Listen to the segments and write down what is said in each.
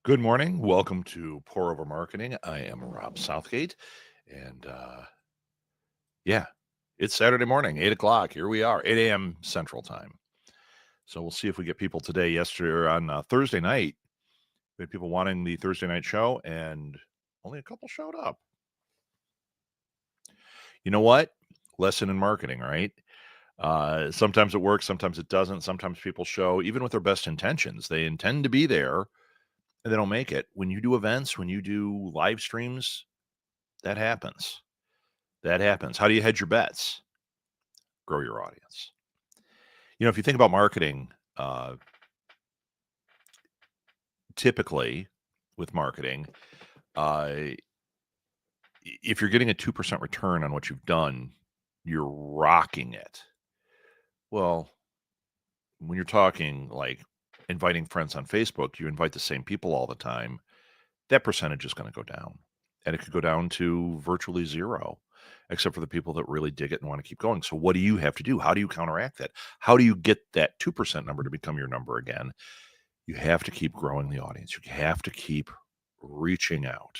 Good morning. Welcome to Pour Over Marketing. I am Rob Southgate. And yeah, it's Saturday morning, 8 o'clock. Here we are, 8 a.m. Central Time. So we'll see if we get people today. Yesterday or on Thursday night, we had people wanting the Thursday night show, and only a couple showed up. You know what? Lesson in marketing, right? Sometimes it works, sometimes it doesn't. Sometimes people show, even with their best intentions, they intend to be there and they don't make it. When you do events, when you do live streams, that happens. That happens. How do you hedge your bets? Grow your audience. If you think about marketing, typically with marketing, if you're getting a 2% return on what you've done, you're rocking it. Well, when you're talking like inviting friends on Facebook, you invite the same people all the time, that percentage is going to go down. And it could go down to virtually zero, except for the people that really dig it and want to keep going. So what do you have to do? How do you counteract that? How do you get that 2% number to become your number again? You have to keep growing the audience. You have to keep reaching out.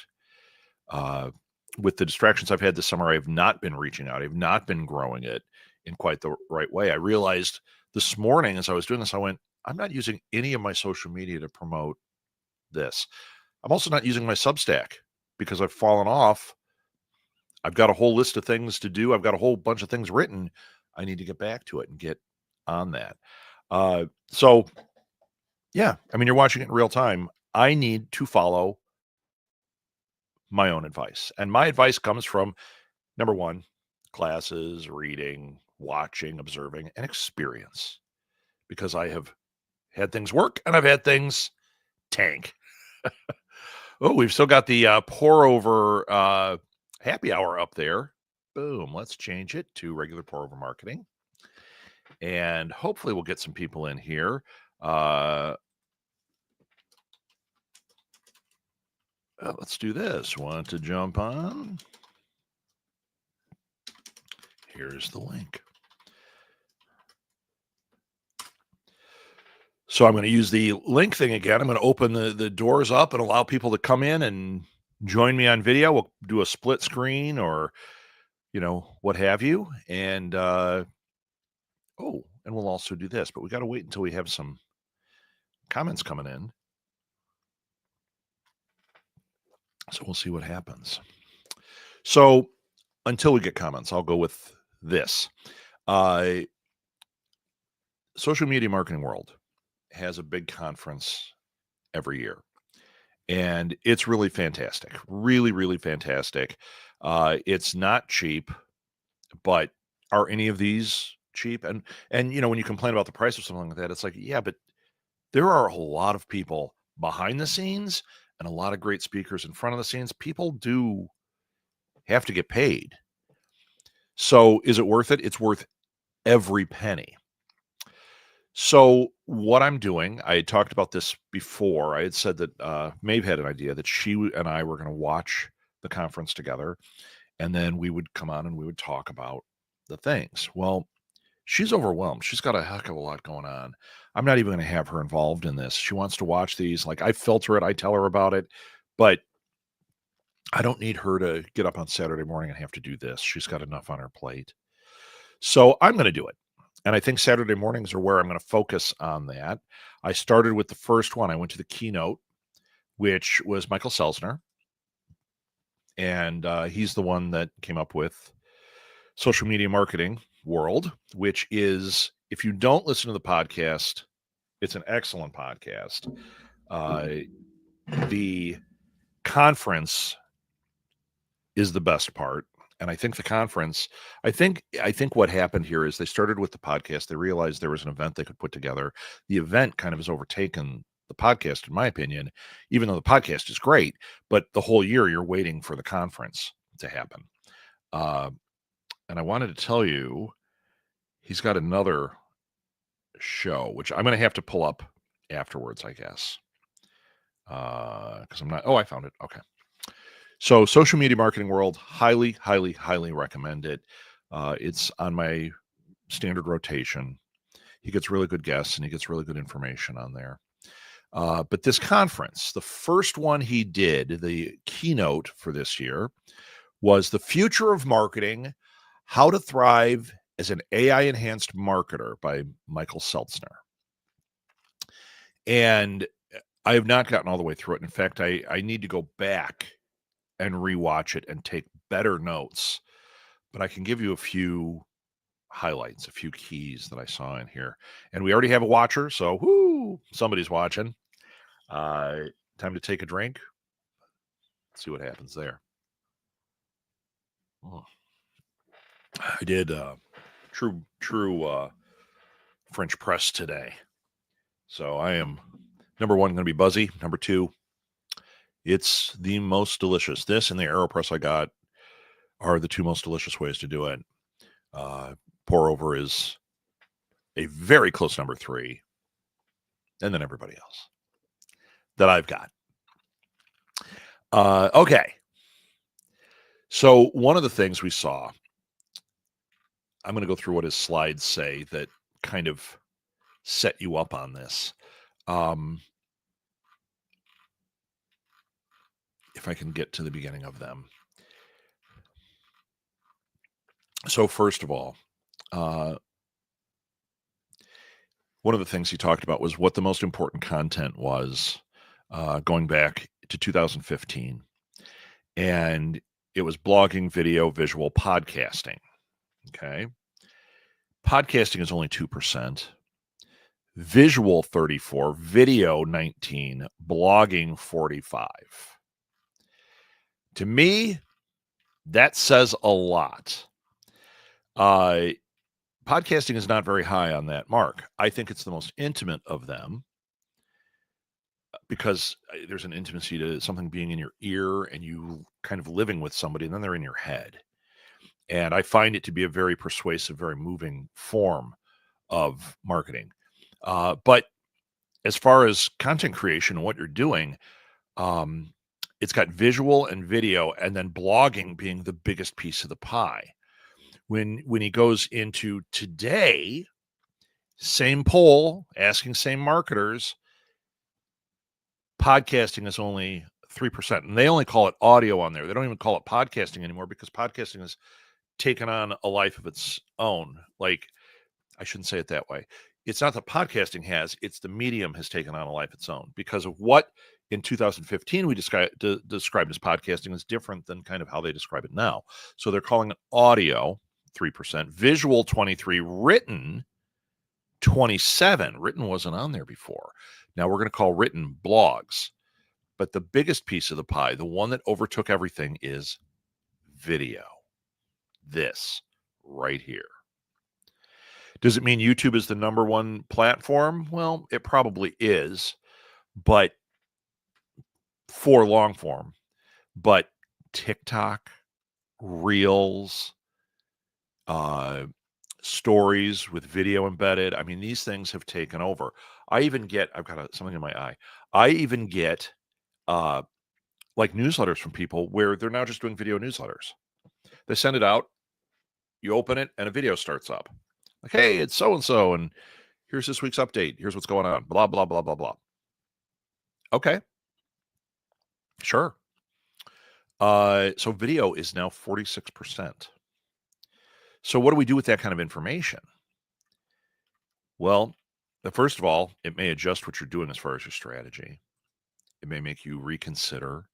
With the distractions I've had this summer, I have not been reaching out. I've not been growing it in quite the right way. I realized this morning as I was doing this, I went, I'm not using any of my social media to promote this. I'm also not using my Substack because I've fallen off. I've got a whole list of things to do. I've got a whole bunch of things written. I need to get back to it and get on that. So yeah, I mean, you're watching it in real time. I need to follow my own advice. And my advice comes from number one, classes, reading, watching, observing, and experience. Because I have had things work and I've had things tank. Oh, we've still got the pour over happy hour up there. Boom. Let's change it to regular pour over marketing. And hopefully we'll get some people in here. Let's do this. Want to jump on? Here's the link. So I'm going to use the link thing again. I'm going to open the doors up and allow people to come in and join me on video. We'll do a split screen or, what have you. And, and we'll also do this, but we got to wait until we have some comments coming in. So we'll see what happens. So until we get comments, I'll go with this. Social media marketing world has a big conference every year. And it's really fantastic. Really, really fantastic. It's not cheap, but are any of these cheap? And when you complain about the price of something like that, it's like, yeah, but there are a lot of people behind the scenes and a lot of great speakers in front of the scenes. People do have to get paid. So is it worth it? It's worth every penny. So what I'm doing, I had talked about this before. I had said that Maeve had an idea that she and I were going to watch the conference together, and then we would come on and we would talk about the things. Well, she's overwhelmed. She's got a heck of a lot going on. I'm not even going to have her involved in this. She wants to watch these. Like, I filter it. I tell her about it, but I don't need her to get up on Saturday morning and have to do this. She's got enough on her plate. So I'm going to do it. And I think Saturday mornings are where I'm going to focus on that. I started with the first one. I went to the keynote, which was Michael Selzner. And he's the one that came up with Social Media Marketing World, which is, if you don't listen to the podcast, it's an excellent podcast. The conference is the best part. And I think the conference, I think what happened here is they started with the podcast. They realized there was an event they could put together. The event kind of has overtaken the podcast, in my opinion, even though the podcast is great, but the whole year you're waiting for the conference to happen. And I wanted to tell you, he's got another show, which I'm going to have to pull up afterwards, I guess. Because I'm not, I found it. Okay. So Social Media Marketing World, highly, highly, highly recommend it. It's on my standard rotation. He gets really good guests and he gets really good information on there. But this conference, the first one he did, the keynote for this year, was The Future of Marketing, How to Thrive as an AI-Enhanced Marketer by Michael Seltzner. And I have not gotten all the way through it. In fact, I need to go back and rewatch it and take better notes. But I can give you a few highlights, a few keys that I saw in here. And we already have a watcher, so whoo, somebody's watching. Time to take a drink. Let's see what happens there. Oh. I did true French press today. So I am, number one, going to be buzzy. Number two, it's the most delicious. This and the AeroPress I got are the two most delicious ways to do it. Pour over is a very close number three. And then everybody else that I've got. Okay. So one of the things we saw, I'm going to go through what his slides say that kind of set you up on this. If I can get to the beginning of them. So first of all, one of the things he talked about was what the most important content was going back to 2015. And it was blogging, video, visual, podcasting. Okay. Podcasting is only 2%. Visual 34, video 19, blogging 45. To me, that says a lot. Podcasting is not very high on that mark. I think it's the most intimate of them because there's an intimacy to something being in your ear and you kind of living with somebody, and then they're in your head. And I find it to be a very persuasive, very moving form of marketing. But as far as content creation and what you're doing, it's got visual and video, and then blogging being the biggest piece of the pie. When he goes into today, same poll, asking same marketers, podcasting is only 3%. And they only call it audio on there. They don't even call it podcasting anymore because podcasting has taken on a life of its own. Like, I shouldn't say it that way. It's not that podcasting has, it's the medium has taken on a life of its own because of what in 2015 we described as podcasting is different than kind of how they describe it now. So they're calling it audio, 3%, visual 23, written 27. Written wasn't on there before. Now we're going to call written blogs. But the biggest piece of the pie, the one that overtook everything, is video. This right here. Does it mean YouTube is the number one platform? Well, it probably is, but for long form. But TikTok, Reels, stories with video embedded. I mean, these things have taken over. I've got something in my eye. I even get like newsletters from people where they're now just doing video newsletters. They send it out, you open it, and a video starts up. Like, hey, it's so-and-so, and here's this week's update. Here's what's going on. Blah, blah, blah, blah, blah. Okay. Sure. So video is now 46%. So what do we do with that kind of information? Well, first of all, it may adjust what you're doing as far as your strategy. It may make you reconsider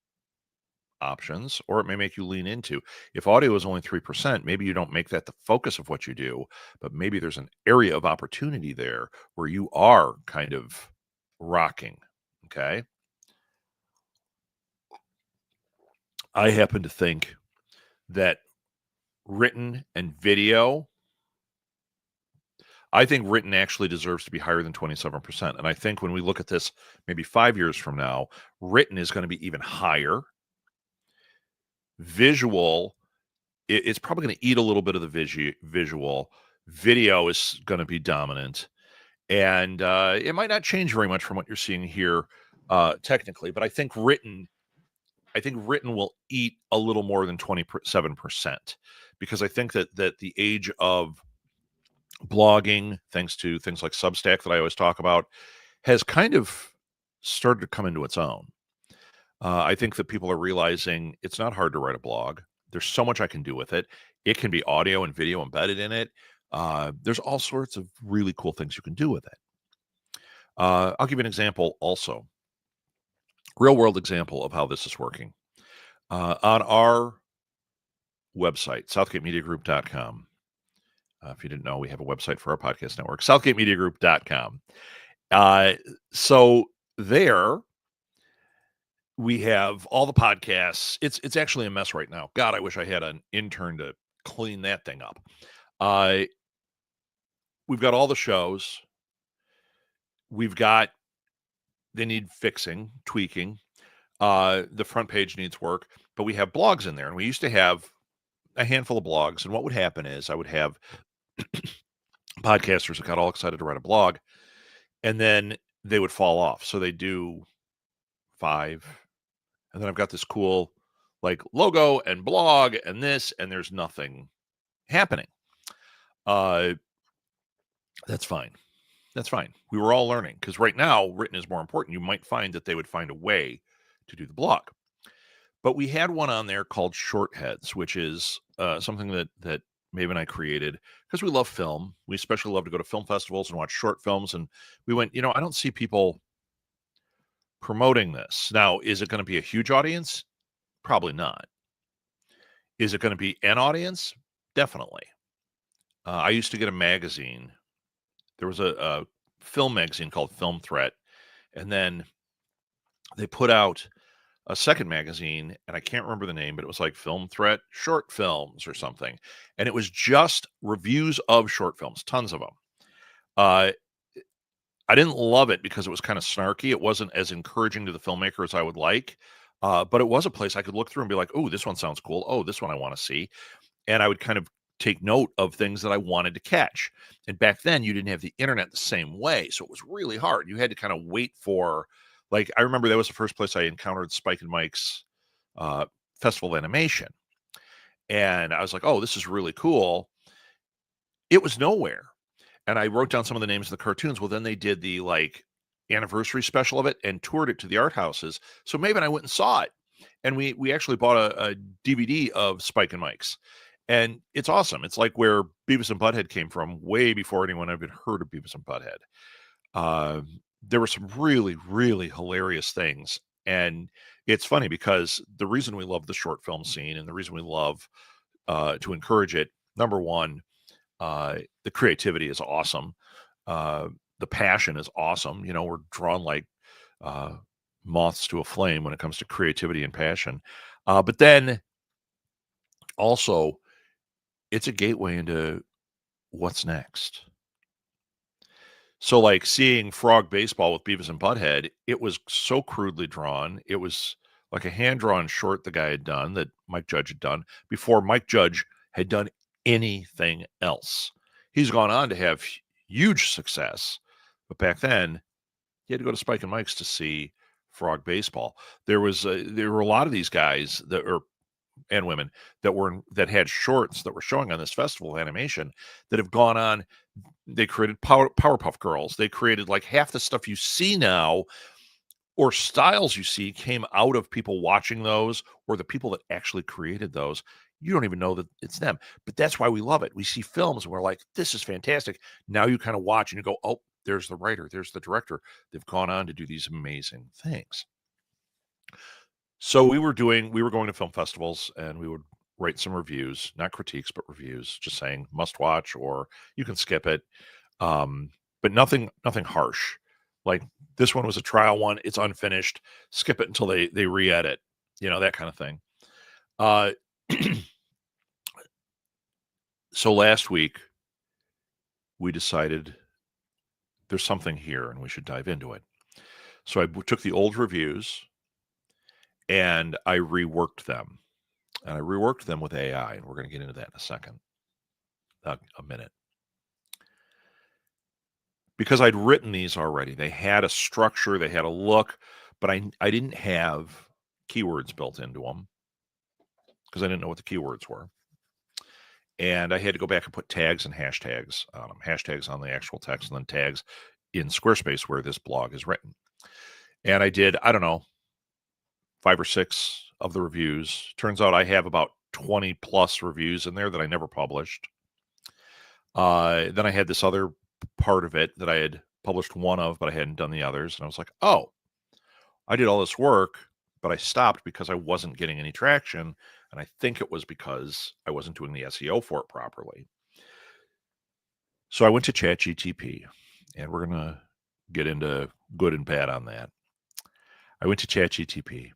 options, or it may make you lean into. If audio is only 3%, maybe you don't make that the focus of what you do, but maybe there's an area of opportunity there where you are kind of rocking. Okay. I happen to think that written and video, I think written actually deserves to be higher than 27%. And I think when we look at this, maybe 5 years from now, written is going to be even higher. Visual, it's probably going to eat a little bit of the visual. Video is going to be dominant. And it might not change very much from what you're seeing here technically, but I think written will eat a little more than 27%, because I think that the age of blogging, thanks to things like Substack that I always talk about, has kind of started to come into its own. I think that people are realizing it's not hard to write a blog. There's so much I can do with it. It can be audio and video embedded in it. There's all sorts of really cool things you can do with it. I'll give you an example also, real world example of how this is working. On our website, southgatemediagroup.com. If you didn't know, we have a website for our podcast network, southgatemediagroup.com. So there we have all the podcasts. It's actually a mess right now. God, I wish I had an intern to clean that thing up. We've got all the shows. They need fixing, tweaking. The front page needs work, but we have blogs in there. And we used to have a handful of blogs. And what would happen is I would have podcasters that got all excited to write a blog, and then they would fall off. So they do 5, and then I've got this cool like logo and blog and this, and there's nothing happening. That's fine. That's fine. We were all learning, because right now written is more important. You might find that they would find a way to do the blog. But we had one on there called Short Heads, which is something that Maeve and I created because we love film. We especially love to go to film festivals and watch short films. And we went, I don't see people promoting this. Now, is it going to be a huge audience? Probably not. Is it going to be an audience? Definitely. I used to get a magazine. There was a film magazine called Film Threat. And then they put out a second magazine, and I can't remember the name, but it was like Film Threat Short Films or something. And it was just reviews of short films, tons of them. I didn't love it because it was kind of snarky. It wasn't as encouraging to the filmmaker as I would like. But it was a place I could look through and be like, oh, this one sounds cool. Oh, this one I want to see. And I would kind of take note of things that I wanted to catch. And back then you didn't have the internet the same way. So it was really hard. You had to kind of wait for, like, I remember that was the first place I encountered Spike and Mike's Festival of Animation. And I was like, oh, this is really cool. It was nowhere. And I wrote down some of the names of the cartoons. Well, then they did the like anniversary special of it and toured it to the art houses. So maybe I went and saw it. And we actually bought a DVD of Spike and Mike's. And it's awesome. It's like where Beavis and Butthead came from, way before anyone had even heard of Beavis and Butthead. There were some really, really hilarious things. And it's funny because the reason we love the short film scene and the reason we love to encourage it, number one, the creativity is awesome. The passion is awesome. We're drawn like moths to a flame when it comes to creativity and passion. But then also, it's a gateway into what's next. So like seeing Frog Baseball with Beavis and Butthead, it was so crudely drawn. It was like a hand-drawn short the guy had done, that Mike Judge had done, before Mike Judge had done anything else. He's gone on to have huge success, but back then you had to go to Spike and Mike's to see Frog Baseball. There were a lot of these guys and women that had shorts that were showing on this festival of animation that have gone on. They created Powerpuff Girls. They created like half the stuff you see now, or styles you see, came out of people watching those, or the people that actually created those. You don't even know that it's them, but that's why we love it. We see films and we're like, this is fantastic. Now you kind of watch and you go, oh, there's the writer, there's the director. They've gone on to do these amazing things. So we were going to film festivals, and we would write some reviews, not critiques, but reviews, just saying must watch, or you can skip it. But nothing harsh. Like this one was a trial one. It's unfinished. Skip it until they re-edit, that kind of thing. So last week we decided there's something here and we should dive into it. So I took the old reviews and I reworked them. And I reworked them with AI, and we're going to get into that in a second, a minute. Because I'd written these already. They had a structure, they had a look, but I didn't have keywords built into them because I didn't know what the keywords were. And I had to go back and put tags and hashtags on them, hashtags on the actual text, and then tags in Squarespace where this blog is written. And I did, I don't know, 5 or 6 of the reviews. Turns out I have about 20 plus reviews in there that I never published. Then I had this other part of it that I had published one of, but I hadn't done the others. And I was like, oh, I did all this work, but I stopped because I wasn't getting any traction. And I think it was because I wasn't doing the SEO for it properly. So I went to ChatGTP, and we're going to get into good and bad on that. I went to ChatGTP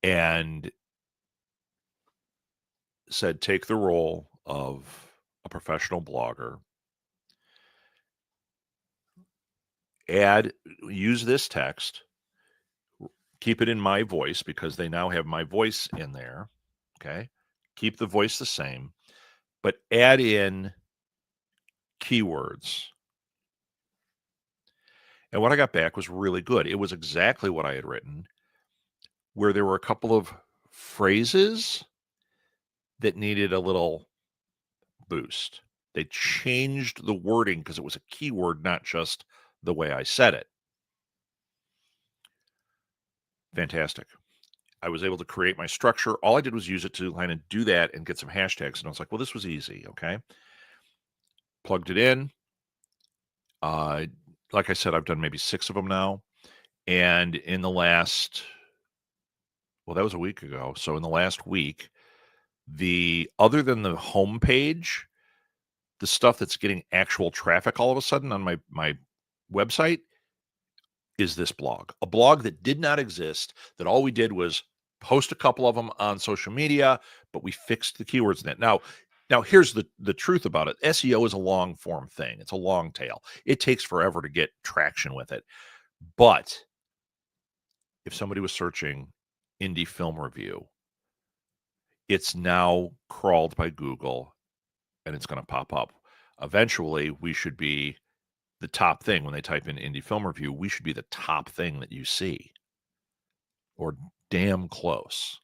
and said, take the role of a professional blogger, use this text, keep it in my voice because they now have my voice in there. Okay. Keep the voice the same, but add in keywords. And what I got back was really good. It was exactly what I had written, where there were a couple of phrases that needed a little boost. They changed the wording because it was a keyword, not just the way I said it. Fantastic. I was able to create my structure. All I did was use it to kind of do that and get some hashtags. And I was like, well, this was easy. Okay. Plugged it in. Like I said, I've done maybe 6 of them now. And in the last, well, that was a week ago. So in the last week, other than the homepage, the stuff that's getting actual traffic all of a sudden on my website is this blog. A blog that did not exist, that all we did was post a couple of them on social media, but we fixed the keywords in it. Now here's the truth about it. SEO is a long form thing. It's a long tail. It takes forever to get traction with it. But if somebody was searching indie film review, it's now crawled by Google and it's going to pop up. Eventually, we should be the top thing when they type in indie film review. We should be the top thing that you see, or damn close.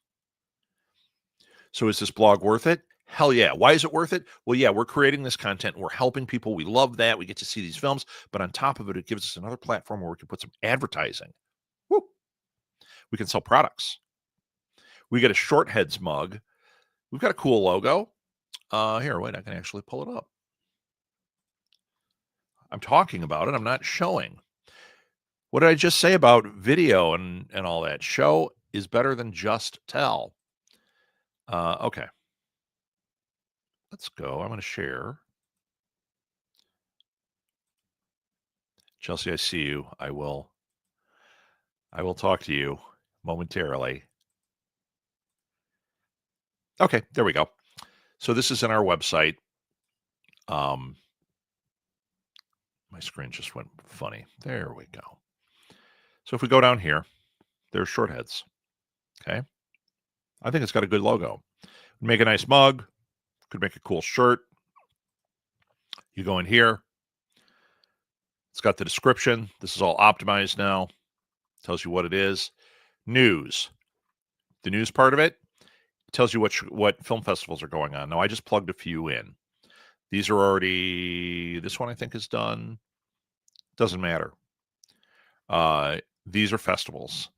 So is this blog worth it? Hell yeah. Why is it worth it? Well, yeah, we're creating this content. We're helping people. We love that. We get to see these films. But on top of it, it gives us another platform where we can put some advertising. Woo. We can sell products. We get a Short Heads mug. We've got a cool logo. Here, wait, I can actually pull it up. I'm talking about it. I'm not showing. What did I just say about video and all that? Show is better than just tell. Okay. Let's go. I'm going to share. Chelsea, I see you. I will talk to you momentarily. Okay, there we go. So this is in our website. My screen just went funny. There we go. So if we go down here, there's Short Heads. Okay. I think it's got a good logo. Make a nice mug. Could make a cool shirt. You go in here. It's got the description. This is all optimized now. Tells you what it is. News. The news part of it tells you what film festivals are going on. Now, I just plugged a few in. These are already, this one I think is done. Doesn't matter. These are festivals.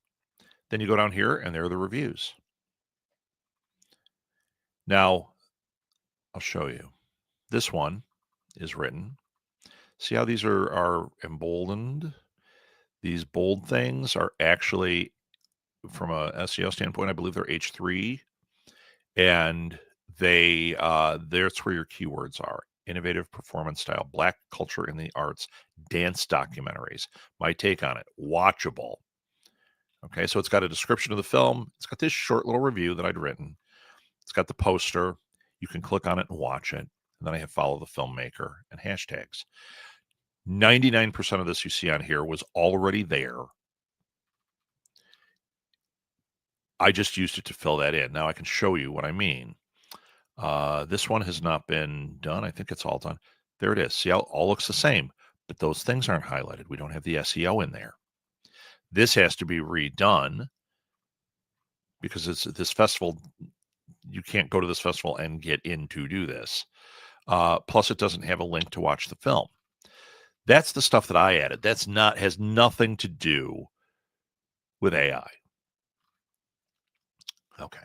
Then you go down here and there are the reviews. Now, I'll show you. This one is written. See how these are emboldened? These bold things are actually, from a SEO standpoint, I believe they're H3. And that's where your keywords are. Innovative performance style, Black culture in the arts, dance documentaries. My take on it, watchable. Okay, so it's got a description of the film. It's got this short little review that I'd written. It's got the poster. You can click on it and watch it. And then I have follow the filmmaker and hashtags. 99% of this you see on here was already there. I just used it to fill that in. Now I can show you what I mean. This one has not been done. I think it's all done. There it is. See how it all looks the same, but those things aren't highlighted. We don't have the SEO in there. This has to be redone because it's this festival. You can't go to this festival and get in to do this. Plus, it doesn't have a link to watch the film. That's the stuff that I added. Has nothing to do with AI. Okay.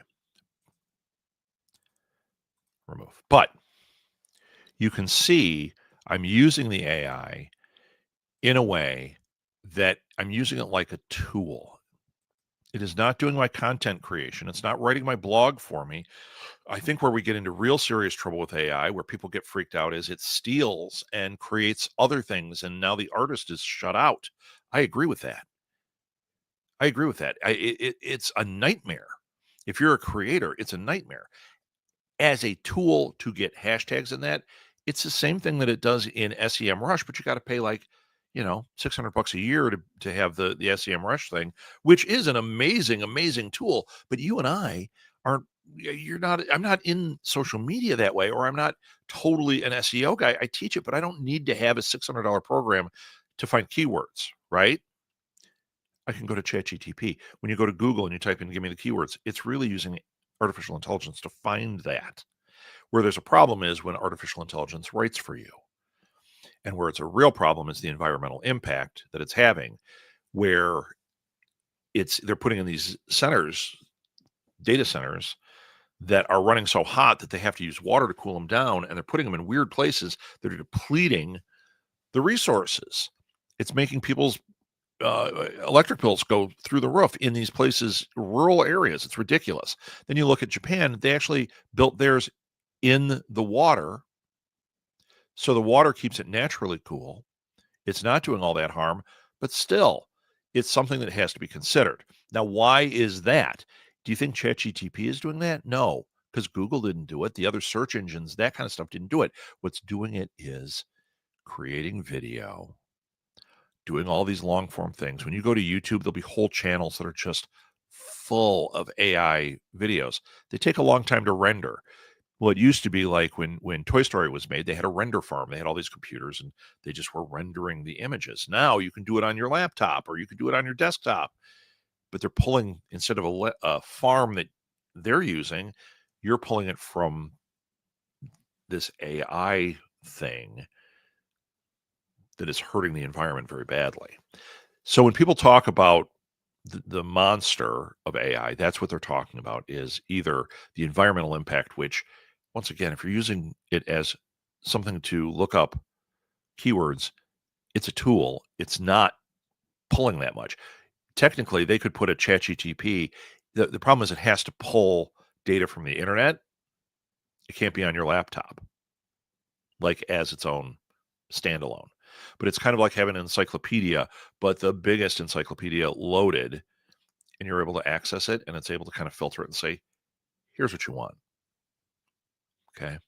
Remove. But you can see I'm using the AI in a way that I'm using it like a tool. It is not doing my content creation. It's not writing my blog for me. I think where we get into real serious trouble with AI, where people get freaked out, is it steals and creates other things, and now the artist is shut out. I agree with that. It's a nightmare. If you're a creator, it's a nightmare. As a tool to get hashtags in that, it's the same thing that it does in SEMrush, but you got to pay like, $600 a year to have the SEMrush thing, which is an amazing, amazing tool. But you and I aren't. You're not. I'm not in social media that way, or I'm not totally an SEO guy. I teach it, but I don't need to have a $600 program to find keywords, right? I can go to ChatGTP. When you go to Google and you type in, give me the keywords, it's really using artificial intelligence to find that. Where there's a problem is when artificial intelligence writes for you. And where it's a real problem is the environmental impact that it's having, where they're putting in these data centers that are running so hot that they have to use water to cool them down, and they're putting them in weird places that are depleting the resources. It's making people's electric bills go through the roof in these places, rural areas. It's ridiculous. Then you look at Japan, they actually built theirs in the water. So the water keeps it naturally cool. It's not doing all that harm, but still, it's something that has to be considered. Now, why is that? Do you think ChatGTP is doing that? No, because Google didn't do it. The other search engines, that kind of stuff didn't do it. What's doing it is creating video, doing all these long form things. When you go to YouTube, there'll be whole channels that are just full of AI videos. They take a long time to render. Well, it used to be like when Toy Story was made, they had a render farm. They had all these computers and they just were rendering the images. Now you can do it on your laptop or you can do it on your desktop. But they're pulling, instead of a farm that they're using, you're pulling it from this AI thing that is hurting the environment very badly. So when people talk about the monster of AI, that's what they're talking about, is either the environmental impact, which, once again, if you're using it as something to look up keywords, it's a tool. It's not pulling that much. Technically, they could put a ChatGTP. The problem is it has to pull data from the internet. It can't be on your laptop, like as its own standalone. But it's kind of like having an encyclopedia, but the biggest encyclopedia loaded, and you're able to access it, and it's able to kind of filter it and say, here's what you want. Okay.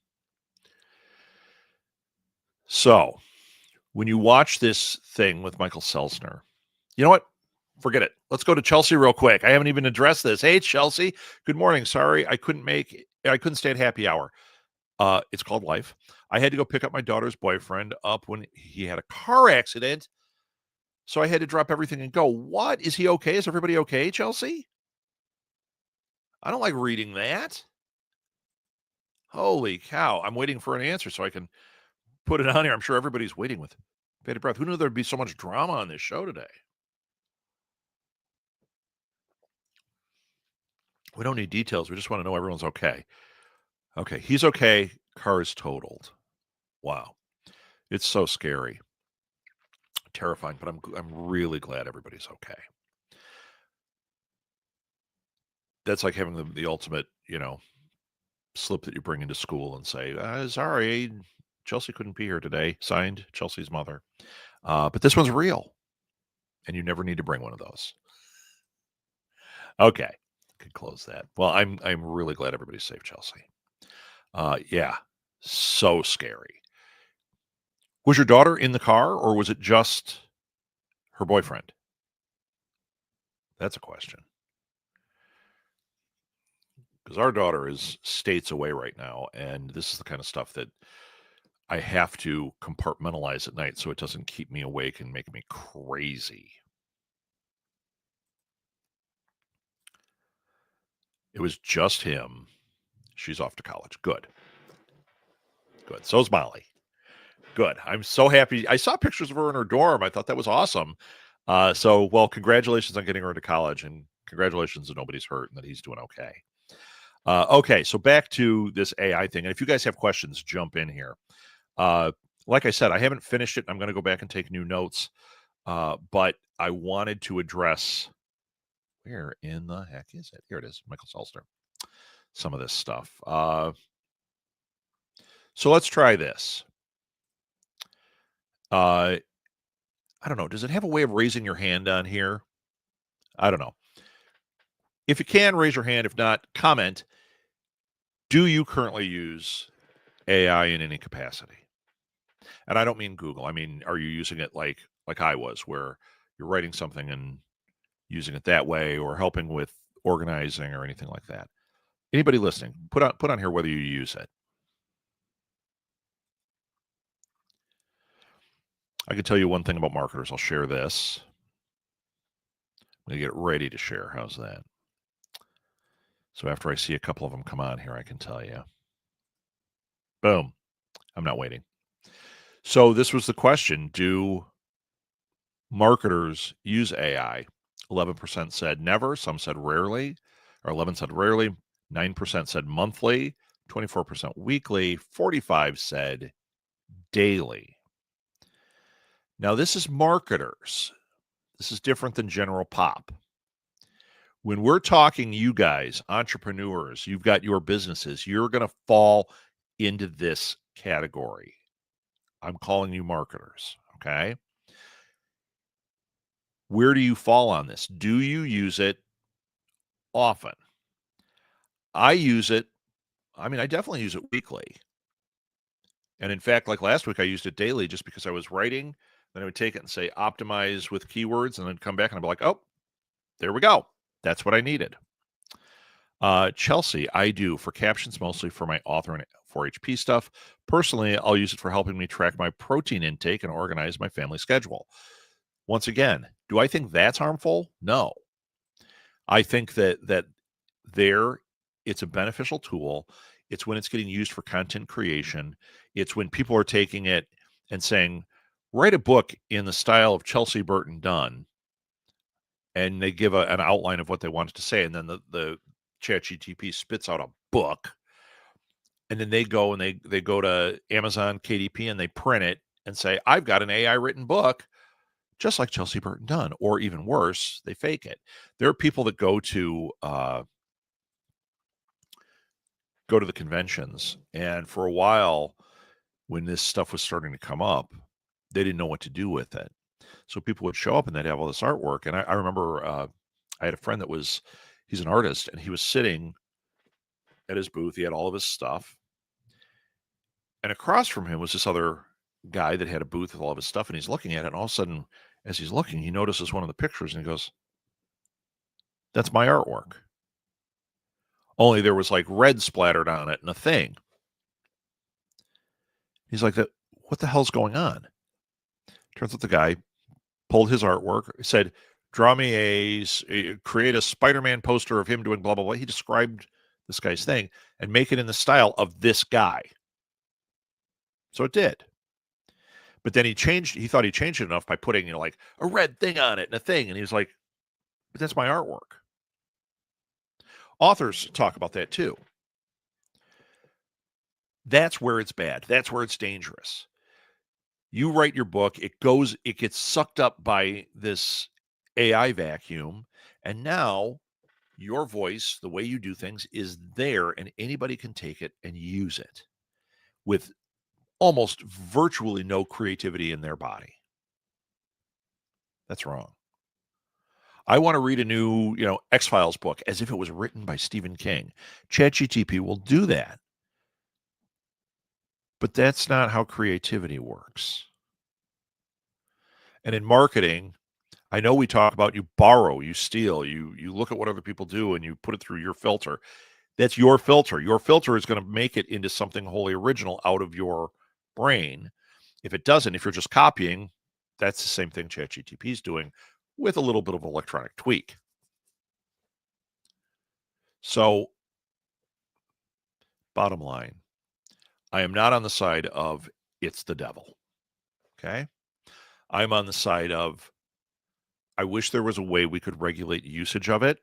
So when you watch this thing with Michael Selzner, you know what? Forget it. Let's go to Chelsea real quick. I haven't even addressed this. Hey, Chelsea. Good morning. Sorry, I couldn't stay at happy hour. It's called life. I had to go pick up my daughter's boyfriend up when he had a car accident. So I had to drop everything and go. What? Is he okay? Is everybody okay, Chelsea? I don't like reading that. Holy cow. I'm waiting for an answer so I can put it on here. I'm sure everybody's waiting with bated breath. Who knew there'd be so much drama on this show today? We don't need details. We just want to know everyone's okay. Okay, he's okay. Car is totaled. Wow. It's so scary. Terrifying, but I'm really glad everybody's okay. That's like having the ultimate, slip that you bring into school and say, sorry, Chelsea couldn't be here today. Signed, Chelsea's mother. But this one's real, and you never need to bring one of those. Okay, could close that. Well, I'm really glad everybody's safe, Chelsea. Yeah, so scary. Was your daughter in the car, or was it just her boyfriend? That's a question. Because our daughter is states away right now, and this is the kind of stuff that I have to compartmentalize at night so it doesn't keep me awake and make me crazy. It was just him. She's off to college. Good. Good. So's Molly. Good. I'm so happy. I saw pictures of her in her dorm. I thought that was awesome. Well, congratulations on getting her into college, and congratulations that nobody's hurt and that he's doing okay. Okay, so back to this AI thing. And if you guys have questions, jump in here. Like I said, I haven't finished it. I'm going to go back and take new notes. But I wanted to address, where in the heck is it? Here it is, Michael Salster. Some of this stuff. So let's try this. I don't know. Does it have a way of raising your hand on here? I don't know. If you can, raise your hand. If not, comment. Do you currently use AI in any capacity? And I don't mean Google. I mean, are you using it like I was, where you're writing something and using it that way, or helping with organizing or anything like that? Anybody listening, put on here whether you use it. I can tell you one thing about marketers. I'll share this. I'm going to get ready to share. How's that? So after I see a couple of them come on here, I can tell you. Boom. I'm not waiting. So this was the question. Do marketers use AI? 11% said never. Some said rarely. Or 11 said rarely. 9% said monthly. 24% weekly. 45 said daily. Now, this is marketers. This is different than general pop. When we're talking, you guys, entrepreneurs, you've got your businesses, you're going to fall into this category. I'm calling you marketers, okay? Where do you fall on this? Do you use it often? I use it. I mean, I definitely use it weekly. And in fact, like last week, I used it daily just because I was writing. Then I would take it and say optimize with keywords, and then come back and I'd be like, oh, there we go. That's what I needed. Chelsea, I do for captions, mostly for my author and 4-HP stuff. Personally, I'll use it for helping me track my protein intake and organize my family schedule. Once again, do I think that's harmful? No. I think that there, it's a beneficial tool. It's when it's getting used for content creation. It's when people are taking it and saying, write a book in the style of Chelsea Burton Dunn, and they give an outline of what they wanted to say, and then the ChatGPT spits out a book, and then they go and they go to Amazon KDP and they print it and say, I've got an AI written book just like Chelsea Burton Dunn, or even worse, they fake it. There are people that go to the conventions, and for a while, when this stuff was starting to come up, they didn't know what to do with it. So people would show up and they'd have all this artwork. And I remember I had a friend he's an artist, and he was sitting at his booth. He had all of his stuff. And across from him was this other guy that had a booth with all of his stuff. And he's looking at it. And all of a sudden, as he's looking, he notices one of the pictures and he goes, that's my artwork. Only there was like red splattered on it and a thing. He's like, what the hell's going on? Turns out the guy pulled his artwork, said, draw me create a Spider-Man poster of him doing blah, blah, blah. He described this guy's thing and make it in the style of this guy. So it did. But then he thought he changed it enough by putting, like a red thing on it and a thing. And he was like, but that's my artwork. Authors talk about that too. That's where it's bad. That's where it's dangerous. You write your book, it gets sucked up by this AI vacuum, and now your voice, the way you do things, is there, and anybody can take it and use it with almost virtually no creativity in their body. That's wrong. I want to read a new, X-Files book as if it was written by Stephen King. ChatGPT will do that. But that's not how creativity works. And in marketing, I know we talk about you borrow, you steal, you look at what other people do and you put it through your filter. That's your filter. Your filter is going to make it into something wholly original out of your brain. If it doesn't, if you're just copying, that's the same thing ChatGPT is doing with a little bit of electronic tweak. So, bottom line, I am not on the side of it's the devil. Okay? I'm on the side of I wish there was a way we could regulate usage of it,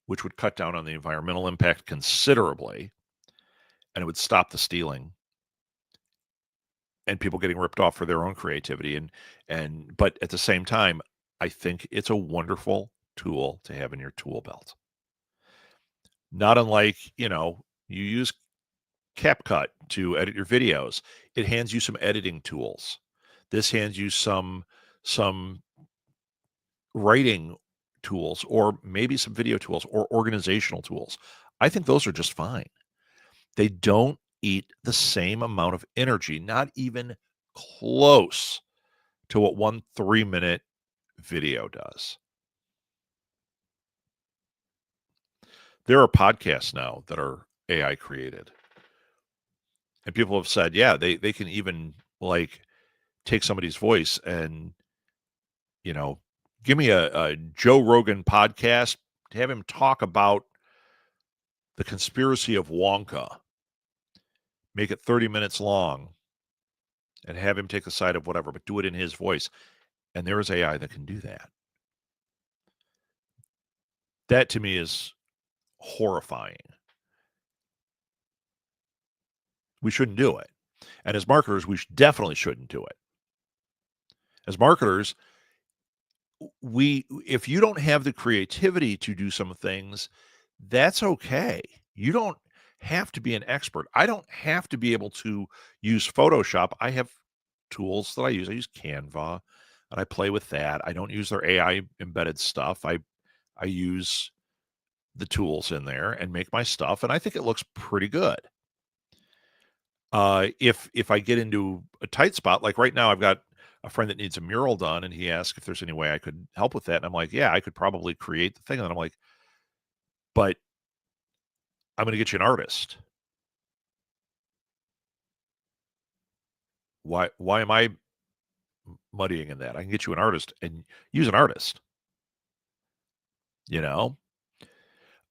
which would cut down on the environmental impact considerably, and it would stop the stealing and people getting ripped off for their own creativity. But at the same time, I think it's a wonderful tool to have in your tool belt. Not unlike, you use CapCut to edit your videos. It hands you some editing tools. This hands you some writing tools, or maybe some video tools, or organizational tools. I think those are just fine. They don't eat the same amount of energy, not even close to what one 3-minute video does. There are podcasts now that are AI created. And people have said, yeah, they can even like take somebody's voice and, give me a Joe Rogan podcast to have him talk about the conspiracy of Wonka, make it 30 minutes long and have him take the side of whatever, but do it in his voice. And there is AI that can do that. That to me is horrifying. We shouldn't do it. And as marketers, we definitely shouldn't do it. As marketers, if you don't have the creativity to do some things, that's okay. You don't have to be an expert. I don't have to be able to use Photoshop. I have tools that I use. I use Canva and I play with that. I don't use their AI embedded stuff. I use the tools in there and make my stuff, and I think it looks pretty good. If I get into a tight spot, like right now, I've got a friend that needs a mural done, and he asked if there's any way I could help with that. And I'm like, yeah, I could probably create the thing. And then I'm like, but I'm going to get you an artist. Why am I muddying in that? I can get you an artist and use an artist,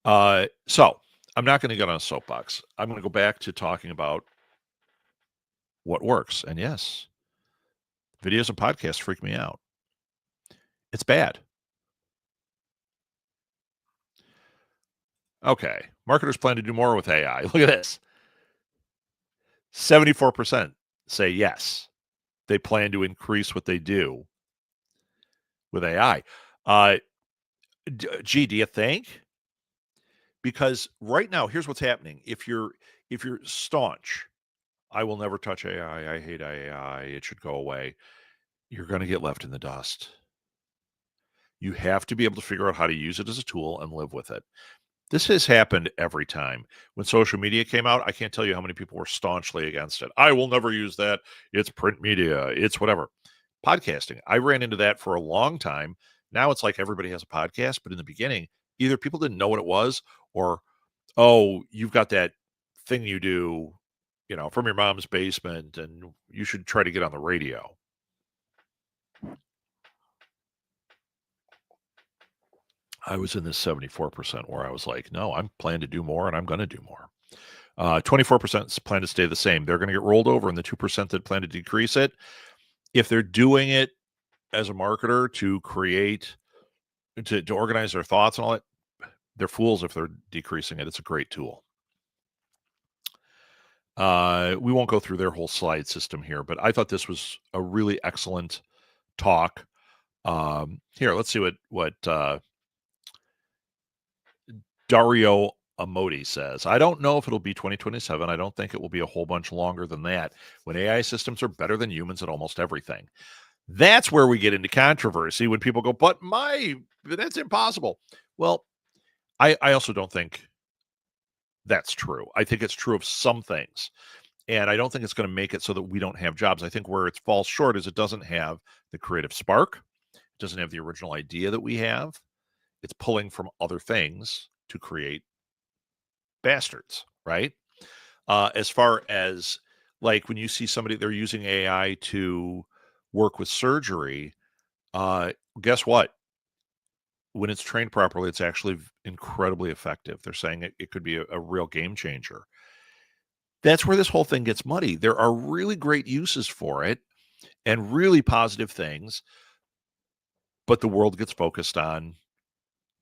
So I'm not going to get on a soapbox. I'm going to go back to talking about what works. And yes, videos and podcasts freak me out. It's bad. Okay. Marketers plan to do more with AI. Look at this. 74% say yes. They plan to increase what they do with AI. Gee, do you think? Because right now, here's what's happening. If you're staunch, I will never touch AI. I hate AI. It should go away. You're going to get left in the dust. You have to be able to figure out how to use it as a tool and live with it. This has happened every time. When social media came out, I can't tell you how many people were staunchly against it. I will never use that. It's print media. It's whatever. Podcasting. I ran into that for a long time. Now it's like everybody has a podcast, but in the beginning, either people didn't know what it was, or, oh, you've got that thing you do, from your mom's basement, and you should try to get on the radio. I was in this 74% where I was like, no, I'm planning to do more, and I'm going to do more. 24% plan to stay the same. They're going to get rolled over, and the 2% that plan to decrease it, if they're doing it as a marketer to create, to organize their thoughts and all that, they're fools if they're decreasing it. It's a great tool. We won't go through their whole slide system here, but I thought this was a really excellent talk. Here, let's see what Dario Amodi says. I don't know if it'll be 2027. I don't think it will be a whole bunch longer than that, when AI systems are better than humans at almost everything. That's where we get into controversy, when people go, but that's impossible. Well, I also don't think that's true. I think it's true of some things. And I don't think it's going to make it so that we don't have jobs. I think where it falls short is it doesn't have the creative spark. It doesn't have the original idea that we have. It's pulling from other things to create bastards, right? As far as like when you see somebody, they're using AI to work with surgery, guess what? When it's trained properly, it's actually incredibly effective. They're saying it could be a real game changer. That's where this whole thing gets muddy. There are really great uses for it and really positive things, but the world gets focused on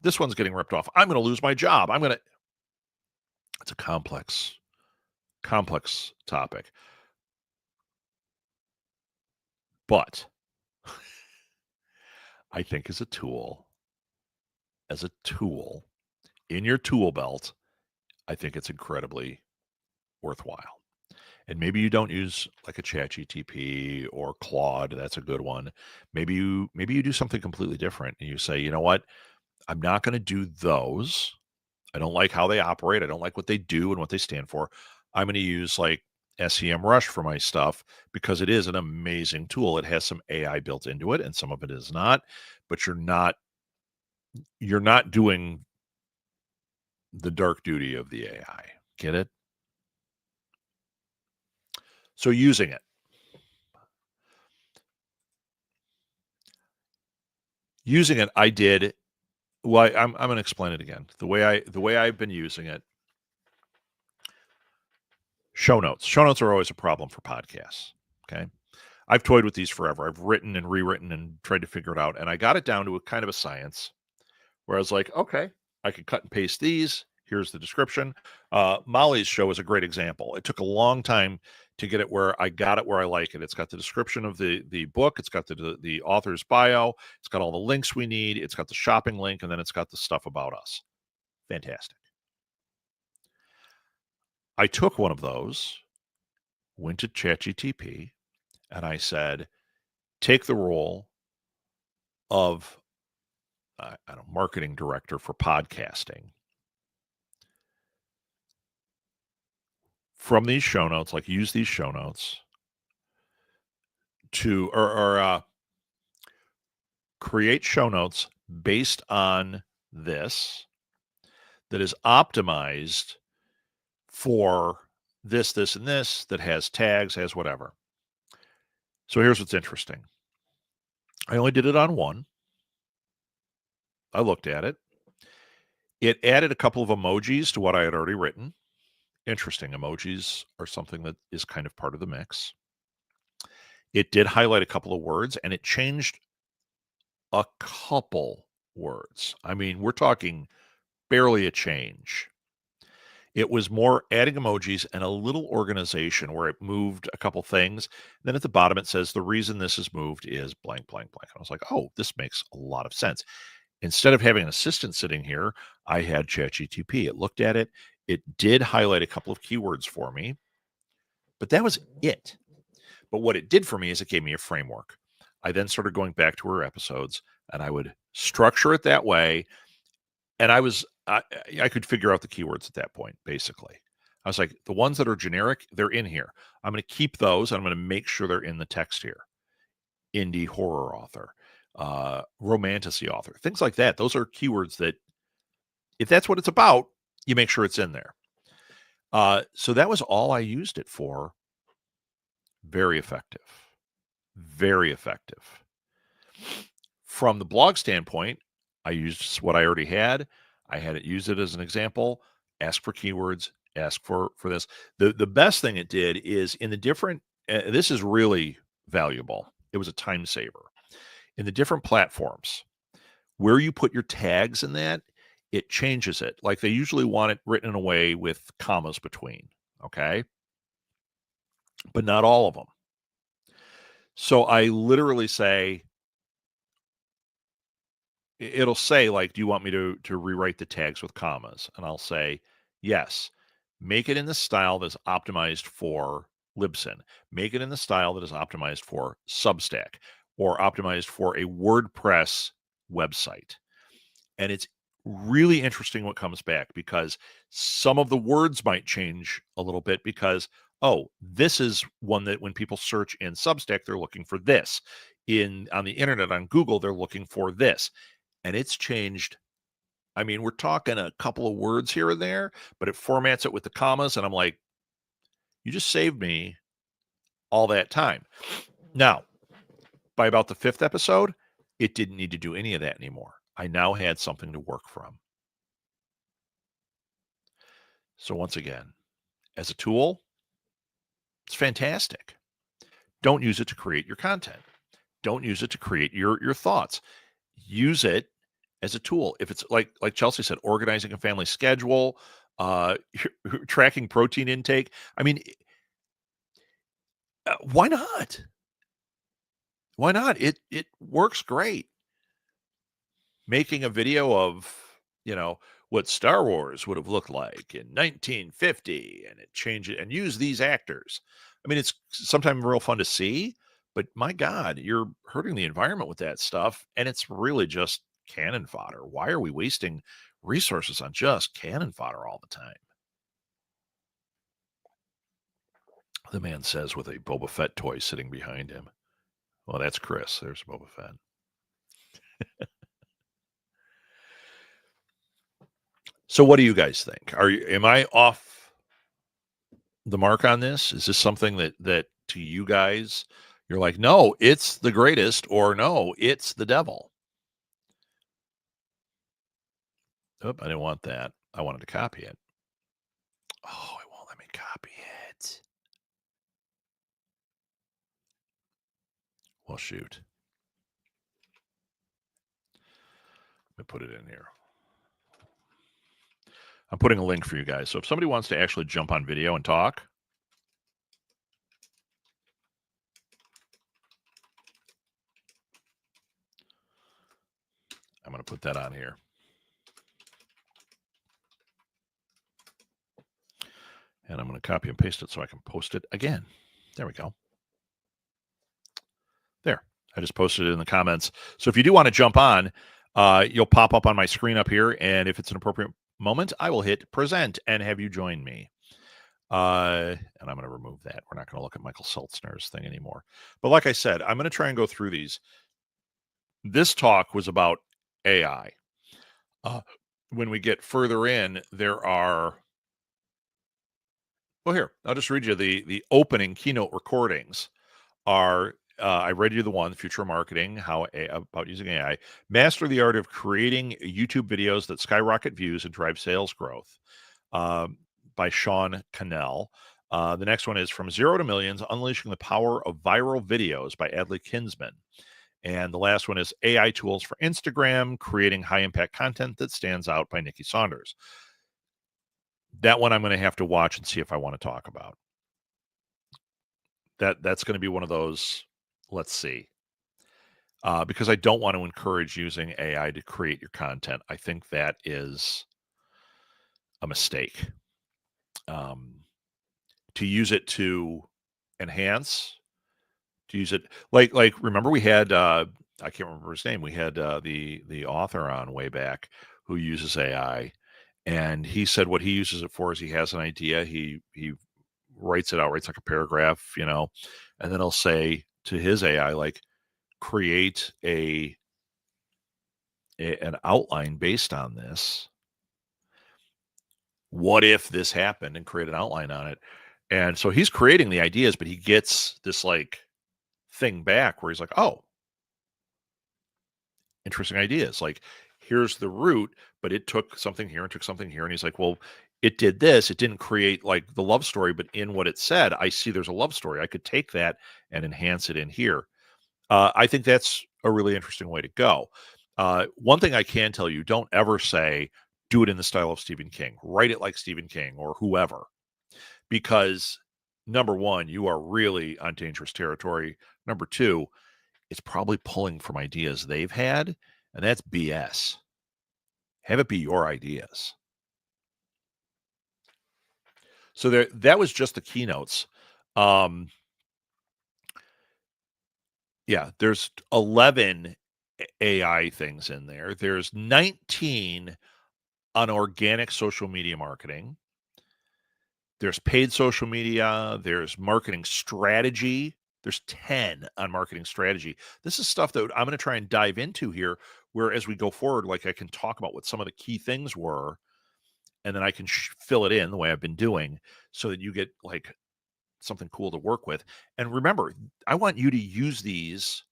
this one's getting ripped off. I'm going to lose my job. It's a complex topic. But I think as a tool in your tool belt, I think it's incredibly worthwhile. And maybe you don't use like a ChatGTP or Claude. That's a good one. Maybe you do something completely different and you say, you know what? I'm not going to do those. I don't like how they operate. I don't like what they do and what they stand for. I'm going to use like SEMrush for my stuff because it is an amazing tool. It has some AI built into it and some of it is not, but you're not doing the dark duty of the AI. Get it? So using it. Using it, I did well, I'm going to explain it again. The way I've been using it. Show notes. Show notes are always a problem for podcasts. Okay. I've toyed with these forever. I've written and rewritten and tried to figure it out. And I got it down to a kind of a science where I was like, okay, I can cut and paste these. Here's the description. Molly's show is a great example. It took a long time to get it where I got it where I like it. It's got the description of the book. It's got the author's bio. It's got all the links we need. It's got the shopping link, and then it's got the stuff about us. Fantastic. I took one of those, went to ChatGTP, and I said, take the role of marketing director for podcasting. From these show notes, like use these show notes to or create show notes based on this that is optimized for this, and this, that has tags, has whatever. So here's what's interesting. I only did it on one. I looked at it. It added a couple of emojis to what I had already written. Interesting. Emojis are something that is kind of part of the mix. It did highlight a couple of words, and it changed a couple words. I mean, we're talking barely a change. It was more adding emojis and a little organization where it moved a couple things. Then at the bottom, it says the reason this is moved is blank, blank, blank. And I was like, oh, this makes a lot of sense. Instead of having an assistant sitting here, I had ChatGTP. It looked at it. It did highlight a couple of keywords for me, but that was it. But what it did for me is it gave me a framework. I then started going back to her episodes and I would structure it that way. And I could figure out the keywords at that point, basically. I was like, the ones that are generic, they're in here. I'm going to keep those. I'm going to make sure they're in the text here. Indie horror author, romantasy author, things like that. Those are keywords that, if that's what it's about, you make sure it's in there. So that was all I used it for. Very effective. Very effective. From the blog standpoint, I used what I already had. I had it use it as an example, ask for keywords, ask for this. The best thing it did is in the different, this is really valuable. It was a time saver. In the different platforms, where you put your tags in that, it changes it. Like they usually want it written in a way with commas between, okay? But not all of them. So I literally say, it'll say like, do you want me to rewrite the tags with commas? And I'll say, yes. Make it in the style that's optimized for Libsyn. Make it in the style that is optimized for Substack or optimized for a WordPress website. And it's really interesting what comes back because some of the words might change a little bit because, oh, this is one that when people search in Substack, they're looking for this. On the internet, on Google, they're looking for this. And it's changed. I mean, we're talking a couple of words here and there, but it formats it with the commas. And I'm like, you just saved me all that time. Now, by about the 5th episode, it didn't need to do any of that anymore. I now had something to work from. So once again, as a tool, it's fantastic. Don't use it to create your content. Don't use it to create your thoughts. use it as a tool. If it's like Chelsea said, organizing a family schedule, tracking protein intake. I mean, why not? Why not? It works great. Making a video of, you know, what Star Wars would have looked like in 1950, and it change it and use these actors. I mean, it's sometimes real fun to see, but my God, you're hurting the environment with that stuff, and it's really just cannon fodder. Why are we wasting resources on just cannon fodder all the time? The man says with a Boba Fett toy sitting behind him. Well, that's Chris. There's Boba Fett. So what do you guys think? Am I off the mark on this? Is this something that to you guys you're like, no, it's the greatest, or no, it's the devil? Oh, I didn't want that. I wanted to copy it. Oh, it won't let me copy it. Well, shoot. Let me put it in here. I'm putting a link for you guys. So if somebody wants to actually jump on video and talk, I'm going to put that on here. And I'm going to copy and paste it so I can post it again. There we go. There. I just posted it in the comments. So if you do want to jump on, you'll pop up on my screen up here. And if it's an appropriate moment, I will hit present and have you join me. And I'm going to remove that. We're not going to look at Michael Seltzner's thing anymore. But like I said, I'm going to try and go through these. This talk was about AI. When we get further in, there are... Well, here, I'll just read you the opening keynote recordings are... I read you the one, Future Marketing, about using AI. Master the art of creating YouTube videos that skyrocket views and drive sales growth, by Sean Cannell. The next one is From Zero to Millions, Unleashing the Power of Viral Videos by Adley Kinsman. And the last one is AI Tools for Instagram, Creating High-Impact Content That Stands Out by Nikki Saunders. That one I'm going to have to watch and see if I want to talk about. That's going to be one of those... Let's see. Because I don't want to encourage using AI to create your content. I think that is a mistake. To use it to enhance, to use it like remember we had I can't remember his name. We had the author on way back who uses AI, and he said what he uses it for is he has an idea, he writes it out, writes like a paragraph, and then he'll say to his AI, like, create an outline based on this. What if this happened, and create an outline on it. And so he's creating the ideas, but he gets this like thing back where he's like, oh, interesting ideas. Like, here's the root, but it took something here and took something here. And he's like, well, it did this. It didn't create like the love story, but in what it said, I see there's a love story. I could take that and enhance it in here. I think that's a really interesting way to go. One thing I can tell you, don't ever say, do it in the style of Stephen King. Write it like Stephen King or whoever. Because number one, you are really on dangerous territory. Number two, it's probably pulling from ideas they've had, and that's BS. Have it be your ideas. So that was just the keynotes. Yeah, there's 11 AI things in there. There's 19 on organic social media marketing. There's paid social media. There's marketing strategy. There's 10 on marketing strategy. This is stuff that I'm going to try and dive into here, where as we go forward, like I can talk about what some of the key things were, and then I can fill it in the way I've been doing so that you get like something cool to work with. And remember, I want you to use these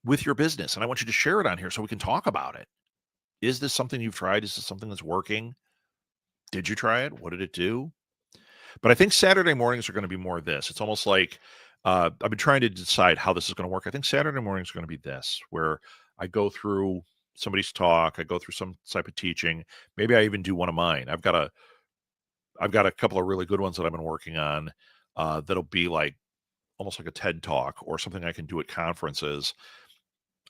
with your business, and I want you to share it on here so we can talk about it. Is this something you've tried? Is this something that's working? Did you try it? What did it do? But I think Saturday mornings are going to be more of this. It's almost like I've been trying to decide how this is going to work. I think Saturday mornings are going to be this, where I go through somebody's talk. I go through some type of teaching. Maybe I even do one of mine. I've got a couple of really good ones that I've been working on that'll be like almost like a TED talk or something I can do at conferences.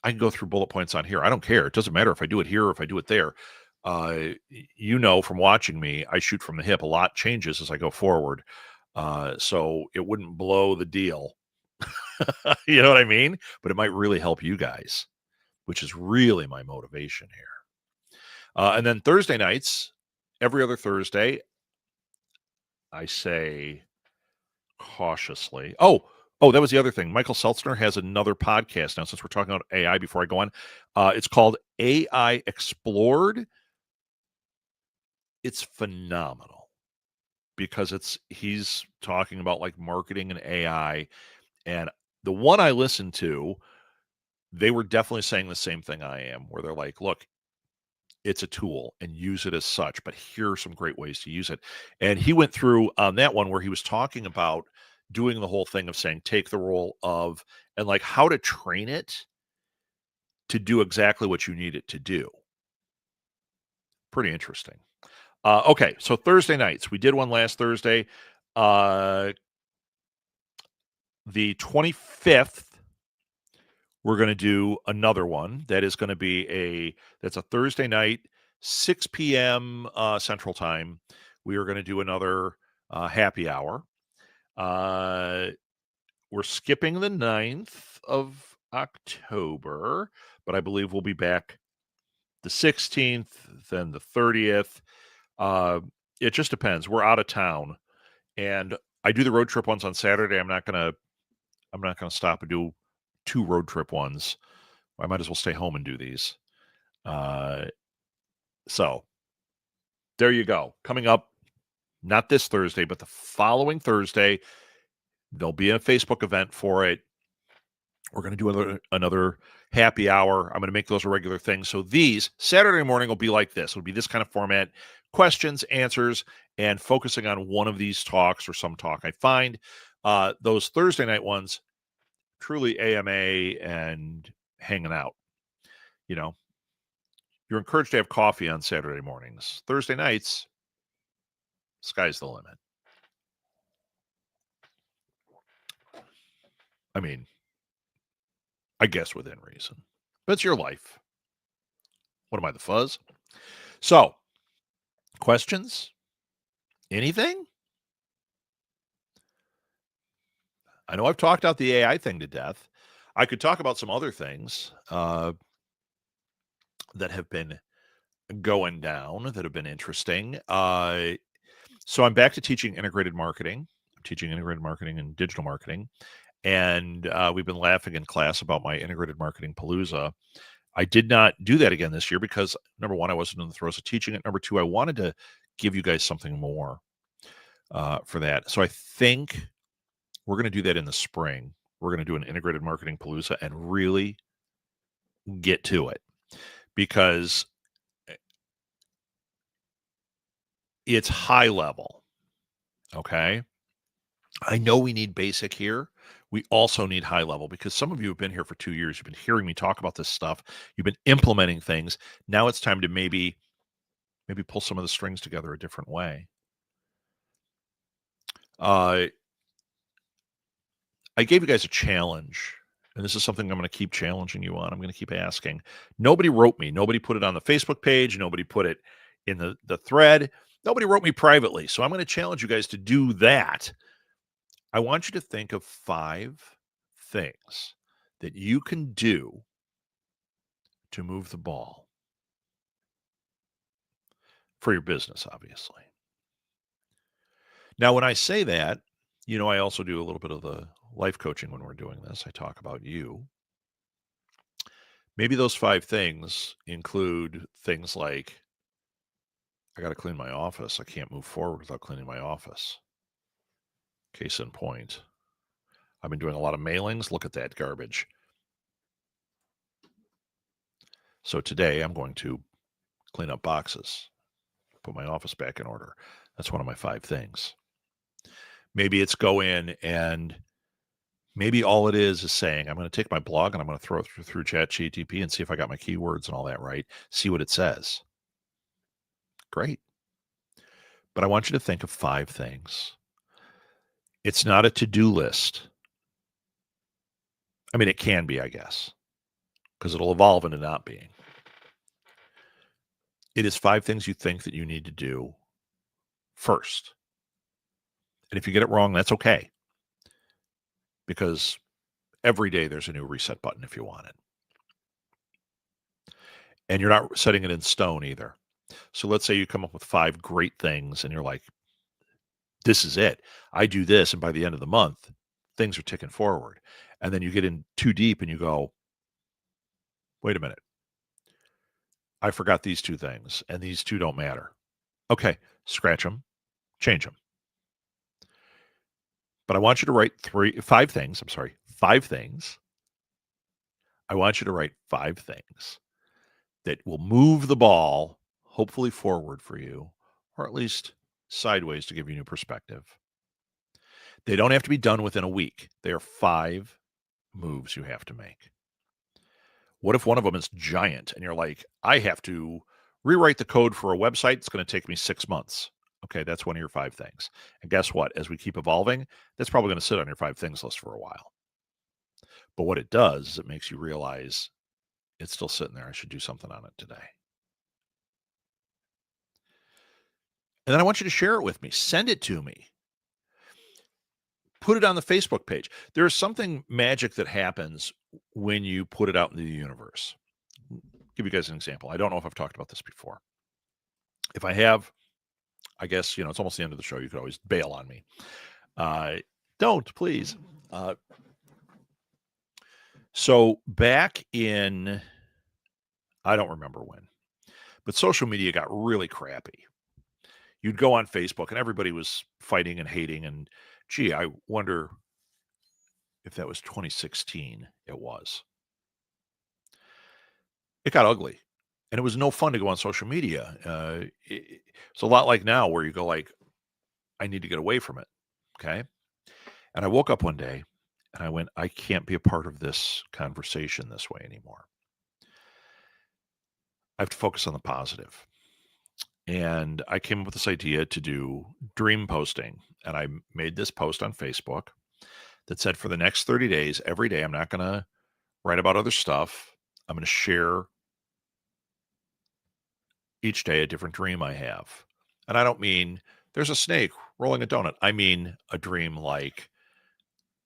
I can go through bullet points on here. I don't care. It doesn't matter if I do it here or if I do it there. From watching me, I shoot from the hip. A lot changes as I go forward. So it wouldn't blow the deal. You know what I mean? But it might really help you guys, which is really my motivation here. And then Thursday nights, every other Thursday, I say cautiously. That was the other thing. Michael Seltzner has another podcast now, since we're talking about AI before I go on. It's called AI Explored. It's phenomenal because he's talking about like marketing and AI. And the one I listened to, they were definitely saying the same thing I am, where they're like, look, it's a tool and use it as such, but here are some great ways to use it. And he went through on that one where he was talking about doing the whole thing of saying, take the role of, and like how to train it to do exactly what you need it to do. Pretty interesting. Okay, so Thursday nights, we did one last Thursday. The 25th, we're going to do another one. That is going to be that's a Thursday night, 6 p.m. Central Time. We are going to do another happy hour. We're skipping the 9th of October, but I believe we'll be back the 16th, then the 30th. It just depends. We're out of town, and I do the road trip ones on Saturday. I'm not gonna stop and do 2 road trip ones. I might as well stay home and do these. So there you go. Coming up, not this Thursday, but the following Thursday, there'll be a Facebook event for it. We're going to do another happy hour. I'm going to make those a regular thing. So these Saturday morning will be like this. It'll be this kind of format: questions, answers, and focusing on one of these talks or some talk I find. Those Thursday night ones, truly AMA and hanging out. You know, you're encouraged to have coffee on Saturday mornings. Thursday nights, sky's the limit. I mean, I guess within reason. But it's your life. What am I, the fuzz? So, questions? Anything? I know I've talked out the AI thing to death. I could talk about some other things that have been going down that have been interesting. So I'm back to teaching integrated marketing. I'm teaching integrated marketing and digital marketing. And we've been laughing in class about my integrated marketing palooza. I did not do that again this year because, number one, I wasn't in the throes of teaching it. Number two, I wanted to give you guys something more for that. So I think we're going to do that in the spring. We're going to do an integrated marketing palooza and really get to it because it's high level. Okay. I know we need basic here. We also need high level because some of you have been here for 2 years. You've been hearing me talk about this stuff. You've been implementing things. Now it's time to maybe pull some of the strings together a different way. I gave you guys a challenge, and this is something I'm going to keep challenging you on. I'm going to keep asking. Nobody wrote me. Nobody put it on the Facebook page. Nobody put it in the thread. Nobody wrote me privately. So I'm going to challenge you guys to do that. I want you to think of 5 things that you can do to move the ball for your business, obviously. Now, when I say that, I also do a little bit of the life coaching when we're doing this. I talk about you. Maybe those 5 things include things like, I got to clean my office. I can't move forward without cleaning my office. Case in point. I've been doing a lot of mailings. Look at that garbage. So today I'm going to clean up boxes, put my office back in order. That's one of my 5 things. Maybe it's go in and Maybe all it is saying, I'm going to take my blog and I'm going to throw it through ChatGPT and see if I got my keywords and all that right. See what it says. Great. But I want you to think of 5 things. It's not a to-do list. I mean, it can be, I guess, because it'll evolve into not being. It is 5 things you think that you need to do first. And if you get it wrong, that's okay. Because every day there's a new reset button if you want it. And you're not setting it in stone either. So let's say you come up with 5 great things and you're like, this is it. I do this. And by the end of the month, things are ticking forward. And then you get in too deep and you go, wait a minute. I forgot these 2 things and these 2 don't matter. Okay, scratch them, change them. But I want you to write 5 things. I'm sorry, 5 things. I want you to write 5 things that will move the ball, hopefully forward for you, or at least sideways to give you new perspective. They don't have to be done within a week. They are 5 moves you have to make. What if one of them is giant and you're like, I have to rewrite the code for a website? It's going to take me 6 months. Okay, that's one of your 5 things. And guess what? As we keep evolving, that's probably going to sit on your 5 things list for a while. But what it does is it makes you realize it's still sitting there. I should do something on it today. And then I want you to share it with me. Send it to me. Put it on the Facebook page. There's something magic that happens when you put it out into the universe. I'll give you guys an example. I don't know if I've talked about this before. If I have, I guess, it's almost the end of the show. You could always bail on me. Don't, please. So back in, I don't remember when, but social media got really crappy. You'd go on Facebook and everybody was fighting and hating. And gee, I wonder if that was 2016. It was. It got ugly. And it was no fun to go on social media. It's a lot like now where you go like, I need to get away from it. Okay. And I woke up one day and I went, I can't be a part of this conversation this way anymore. I have to focus on the positive. And I came up with this idea to do dream posting. And I made this post on Facebook that said for the next 30 days, every day, I'm not going to write about other stuff. I'm going to share each day a different dream I have. And I don't mean there's a snake rolling a donut. I mean a dream like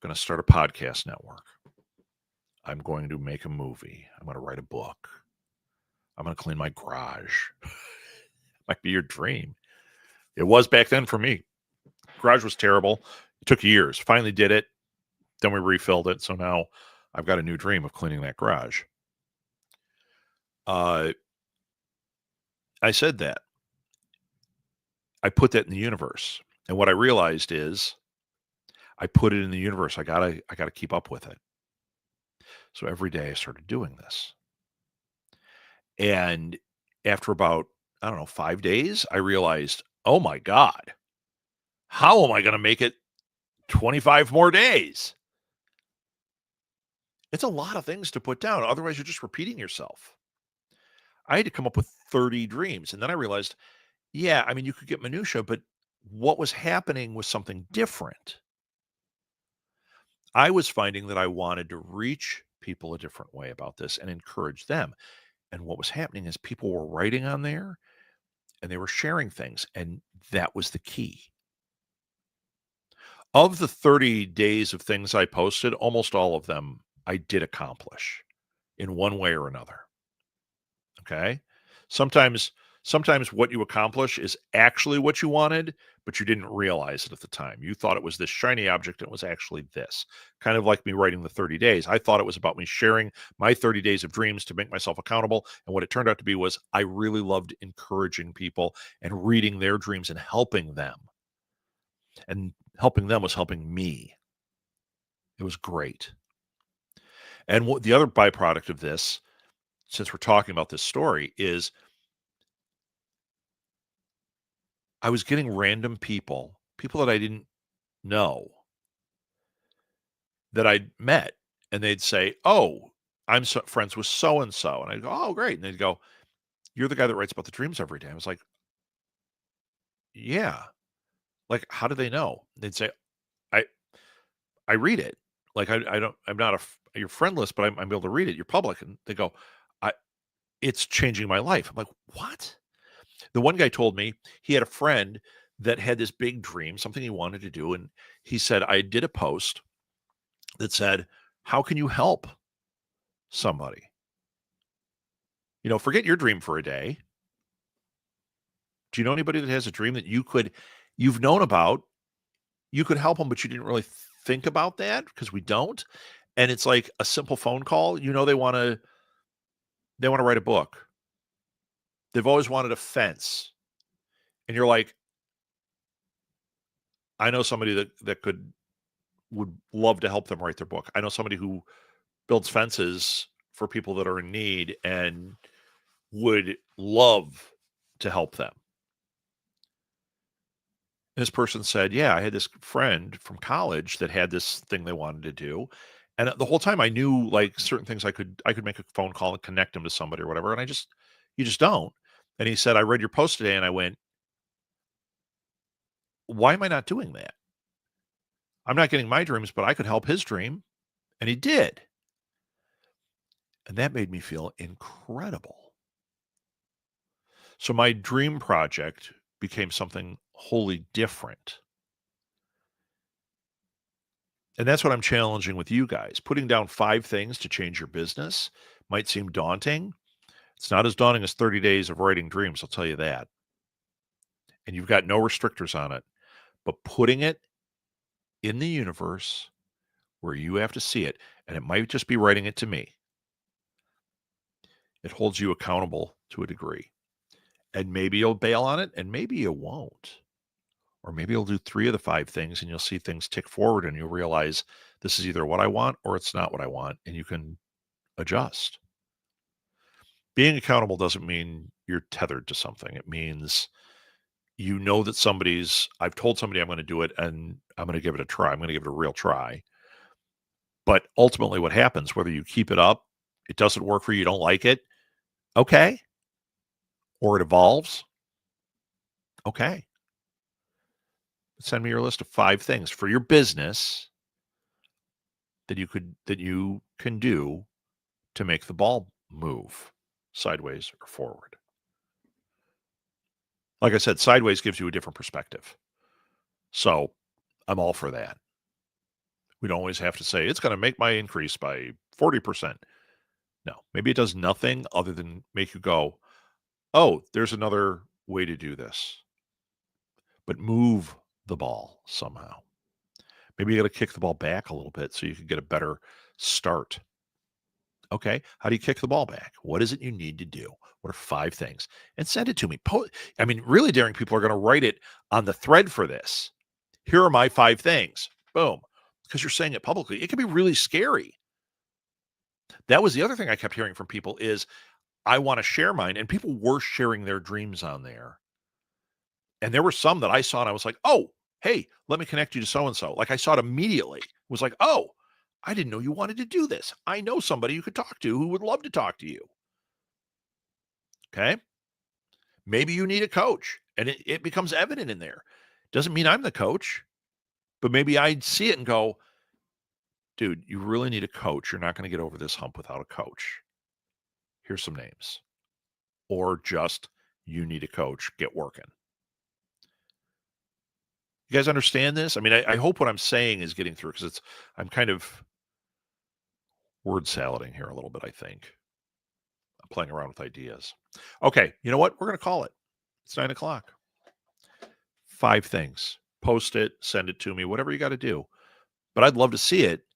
I'm going to start a podcast network. I'm going to make a movie. I'm going to write a book. I'm going to clean my garage. Might be your dream. It was back then for me. Garage was terrible. It took years. Finally did it. Then we refilled it. So now I've got a new dream of cleaning that garage. I said that. I put that in the universe. And what I realized is I put it in the universe. I gotta keep up with it. So every day I started doing this. And after about, I don't know, 5 days, I realized, oh my God, how am I going to make it 25 more days? It's a lot of things to put down. Otherwise, you're just repeating yourself. I had to come up with 30 dreams. And then I realized, yeah, I mean, you could get minutia, but what was happening was something different. I was finding that I wanted to reach people a different way about this and encourage them. And what was happening is people were writing on there and they were sharing things. And that was the key. Of the 30 days of things I posted, almost all of them I did accomplish in one way or another. Okay? Sometimes what you accomplish is actually what you wanted, but you didn't realize it at the time. You thought it was this shiny object, and it was actually this. Kind of like me writing the 30 days. I thought it was about me sharing my 30 days of dreams to make myself accountable, and what it turned out to be was I really loved encouraging people and reading their dreams and helping them. And helping them was helping me. It was great. And what the other byproduct of this, since we're talking about this story, is I was getting random people that I didn't know, that I'd met, and they'd say, "Oh, I'm friends with so and so," and I'd go, "Oh, great," and they'd go, "You're the guy that writes about the dreams every day." I was like, "Yeah." Like, how do they know? They'd say, "I I read it. Like, I don't. I'm not a your friend list, but I'm able to read it. You're public." And they go, "I it's changing my life." I'm like, "What?" The one guy told me he had a friend that had this big dream, something he wanted to do, and he said, "I did a post that said, 'How can you help somebody?' Forget your dream for a day. Do you know anybody that has a dream that you've known about, you could help them, but you didn't really think about that because we don't. And it's like a simple phone call. They want to write a book. They've always wanted a fence. And you're like, I know somebody that would love to help them write their book. I know somebody who builds fences for people that are in need and would love to help them. This person said, "Yeah, I had this friend from college that had this thing they wanted to do." And the whole time I knew like certain things I could make a phone call and connect them to somebody or whatever. And you just don't. And he said, "I read your post today," and I went, "Why am I not doing that? I'm not getting my dreams, but I could help his dream." And he did. And that made me feel incredible. So my dream project became something wholly different. And that's what I'm challenging with you guys. Putting down 5 things to change your business might seem daunting. It's not as daunting as 30 days of writing dreams, I'll tell you that. And you've got no restrictors on it. But putting it in the universe where you have to see it, and it might just be writing it to me, it holds you accountable to a degree. And maybe you'll bail on it, and maybe you won't. Or maybe you'll do 3 of the 5 things and you'll see things tick forward and you'll realize this is either what I want or it's not what I want, and you can adjust. Being accountable doesn't mean you're tethered to something. It means you know that I've told somebody I'm going to do it and I'm going to give it a try. I'm going to give it a real try. But ultimately, what happens, whether you keep it up, it doesn't work for you, you don't like it, okay. Or it evolves, okay. Send me your list of 5 things for your business that you can do to make the ball move sideways or forward. Like I said, sideways gives you a different perspective. So I'm all for that. We don't always have to say it's going to make my increase by 40%. No, maybe it does nothing other than make you go, oh, there's another way to do this. But move the ball somehow. Maybe you got to kick the ball back a little bit so you can get a better start. Okay, how do you kick the ball back? What is it you need to do? What are 5 things? And send it to me. I mean, really daring people are going to write it on the thread for this. Here are my 5 things. Boom. Because you're saying it publicly. It can be really scary. That was the other thing I kept hearing from people is I want to share mine, and people were sharing their dreams on there. And there were some that I saw and I was like, "Oh, hey, let me connect you to so and so." Like I saw it immediately. It was like, "Oh, I didn't know you wanted to do this. I know somebody you could talk to who would love to talk to you." Okay? Maybe you need a coach and it becomes evident in there. Doesn't mean I'm the coach, but maybe I'd see it and go, "Dude, you really need a coach. You're not going to get over this hump without a coach. Here's some names." Or just, "You need a coach. Get working." You guys understand this? I mean, I hope what I'm saying is getting through because I'm kind of word salading here a little bit, I think. I'm playing around with ideas. Okay, you know what? We're going to call it. It's 9 o'clock. 5 things. Post it, send it to me, whatever you got to do. But I'd love to see it.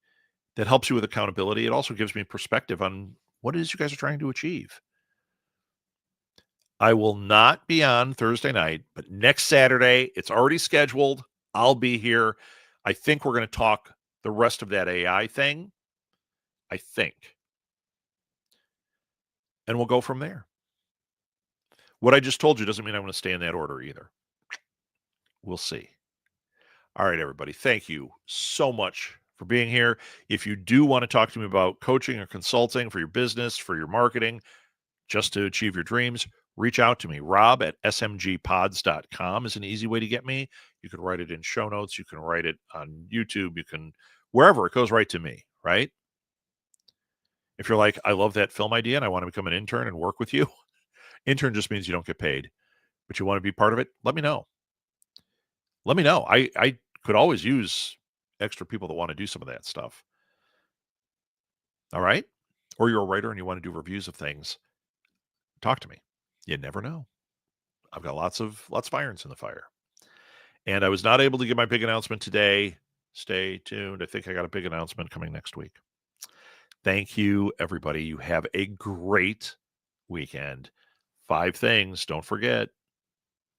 That helps you with accountability. It also gives me perspective on what it is you guys are trying to achieve. I will not be on Thursday night, but next Saturday, it's already scheduled. I'll be here. I think we're going to talk the rest of that AI thing. I think. And we'll go from there. What I just told you doesn't mean I'm going to stay in that order either. We'll see. All right, everybody. Thank you so much for being here. If you do want to talk to me about coaching or consulting for your business, for your marketing, just to achieve your dreams, reach out to me. Rob@smgpods.com is an easy way to get me. You can write it in show notes. You can write it on YouTube. You can, wherever, it goes right to me, right? If you're like, I love that film idea and I want to become an intern and work with you, intern just means you don't get paid, but you want to be part of it, let me know. Let me know. I could always use extra people that want to do some of that stuff. All right? Or you're a writer and you want to do reviews of things, talk to me. You never know. I've got lots of irons in the fire. And I was not able to get my big announcement today. Stay tuned. I think I got a big announcement coming next week. Thank you, everybody. You have a great weekend. 5 things, don't forget.